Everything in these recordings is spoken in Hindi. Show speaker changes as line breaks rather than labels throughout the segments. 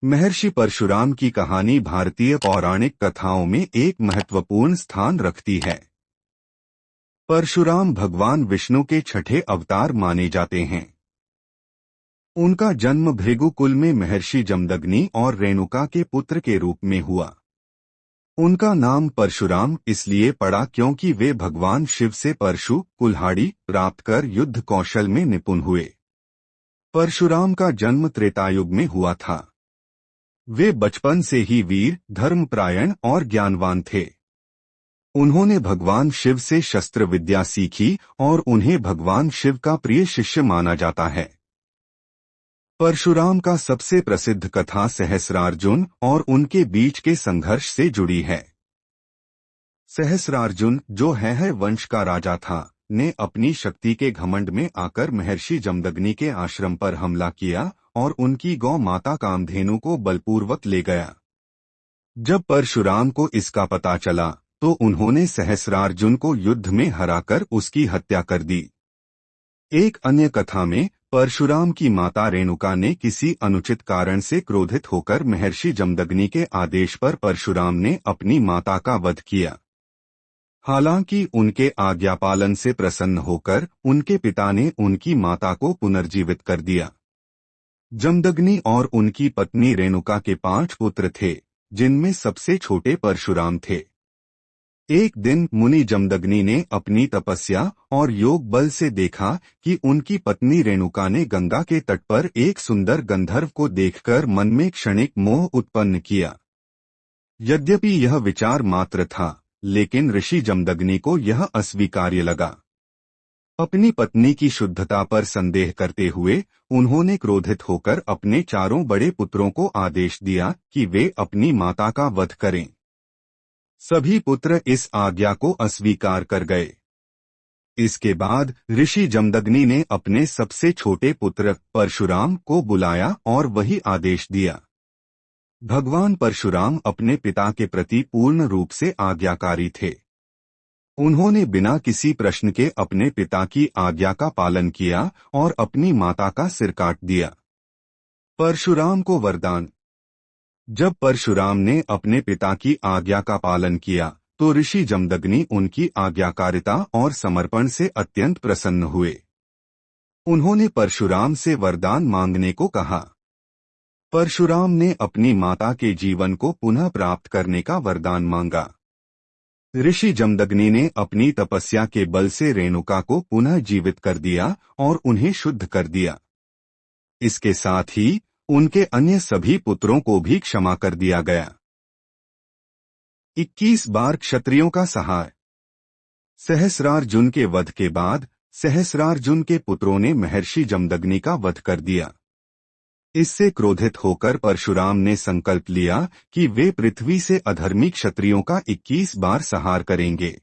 महर्षि परशुराम की कहानी भारतीय पौराणिक कथाओं में एक महत्वपूर्ण स्थान रखती है। परशुराम भगवान विष्णु के छठे अवतार माने जाते हैं। उनका जन्म भृगु कुल में महर्षि जमदग्नि और रेणुका के पुत्र के रूप में हुआ। उनका नाम परशुराम इसलिए पड़ा क्योंकि वे भगवान शिव से परशु कुल्हाड़ी प्राप्त कर युद्ध कौशल में निपुण हुए। परशुराम का जन्म त्रेतायुग में हुआ था। वे बचपन से ही वीर, धर्मपरायण और ज्ञानवान थे। उन्होंने भगवान शिव से शस्त्र विद्या सीखी और उन्हें भगवान शिव का प्रिय शिष्य माना जाता है। परशुराम का सबसे प्रसिद्ध कथा सहस्रार्जुन और उनके बीच के संघर्ष से जुड़ी है। सहस्रार्जुन, जो है वंश का राजा था, ने अपनी शक्ति के घमंड में आकर महर्षि जमदग्नि के आश्रम पर हमला किया और उनकी गौ माता कामधेनु को बलपूर्वक ले गया। जब परशुराम को इसका पता चला तो उन्होंने सहस्रार्जुन को युद्ध में हराकर उसकी हत्या कर दी। एक अन्य कथा में परशुराम की माता रेणुका ने किसी अनुचित कारण से क्रोधित होकर महर्षि जमदग्नि के आदेश पर परशुराम ने अपनी माता का वध किया। हालांकि उनके आज्ञापालन से प्रसन्न होकर उनके पिता ने उनकी माता को पुनर्जीवित कर दिया। जमदग्नि और उनकी पत्नी रेणुका के 5 पुत्र थे, जिनमें सबसे छोटे परशुराम थे। एक दिन मुनि जमदग्नि ने अपनी तपस्या और योग बल से देखा कि उनकी पत्नी रेणुका ने गंगा के तट पर एक सुंदर गंधर्व को देखकर मन में क्षणिक मोह उत्पन्न किया। यद्यपि यह विचार मात्र था, लेकिन ऋषि जमदग्नि को यह अस्वीकार्य लगा। अपनी पत्नी की शुद्धता पर संदेह करते हुए उन्होंने क्रोधित होकर अपने 4 बड़े पुत्रों को आदेश दिया कि वे अपनी माता का वध करें। सभी पुत्र इस आज्ञा को अस्वीकार कर गए। इसके बाद ऋषि जमदग्नि ने अपने सबसे छोटे पुत्र परशुराम को बुलाया और वही आदेश दिया। भगवान परशुराम अपने पिता के प्रति पूर्ण रूप से आज्ञाकारी थे। उन्होंने बिना किसी प्रश्न के अपने पिता की आज्ञा का पालन किया और अपनी माता का सिर काट दिया। परशुराम को वरदान। जब परशुराम ने अपने पिता की आज्ञा का पालन किया तो ऋषि जमदग्नि उनकी आज्ञाकारिता और समर्पण से अत्यंत प्रसन्न हुए। उन्होंने परशुराम से वरदान मांगने को कहा। परशुराम ने अपनी माता के जीवन को पुनः प्राप्त करने का वरदान मांगा। ऋषि जमदग्नि ने अपनी तपस्या के बल से रेणुका को पुनः जीवित कर दिया और उन्हें शुद्ध कर दिया। इसके साथ ही उनके अन्य सभी पुत्रों को भी क्षमा कर दिया गया। 21 बार क्षत्रियों का सहाय। सहस्रार्जुन के वध के बाद सहस्रार्जुन के पुत्रों ने महर्षि जमदग्नि का वध कर दिया। इससे क्रोधित होकर परशुराम ने संकल्प लिया कि वे पृथ्वी से अधर्मी क्षत्रियों का 21 बार संहार करेंगे।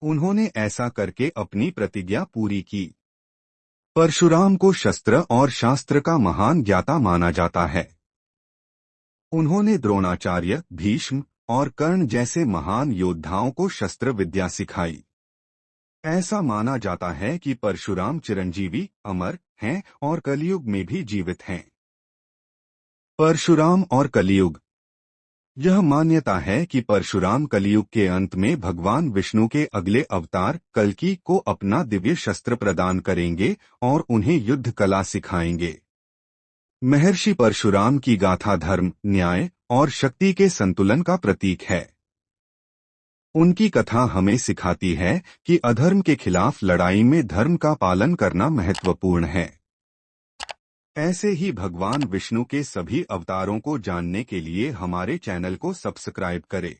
उन्होंने ऐसा करके अपनी प्रतिज्ञा पूरी की। परशुराम को शस्त्र और शास्त्र का महान ज्ञाता माना जाता है। उन्होंने द्रोणाचार्य, भीष्म और कर्ण जैसे महान योद्धाओं को शस्त्र विद्या सिखाई। ऐसा माना जाता है कि परशुराम चिरंजीवी, अमर हैं और कलियुग में भी जीवित हैं। परशुराम और कलियुग। यह मान्यता है कि परशुराम कलियुग के अंत में भगवान विष्णु के अगले अवतार कल्कि को अपना दिव्य शस्त्र प्रदान करेंगे और उन्हें युद्ध कला सिखाएंगे। महर्षि परशुराम की गाथा धर्म, न्याय और शक्ति के संतुलन का प्रतीक है। उनकी कथा हमें सिखाती है कि अधर्म के खिलाफ लड़ाई में धर्म का पालन करना महत्वपूर्ण है। ऐसे ही भगवान विष्णु के सभी अवतारों को जानने के लिए हमारे चैनल को सब्सक्राइब करें।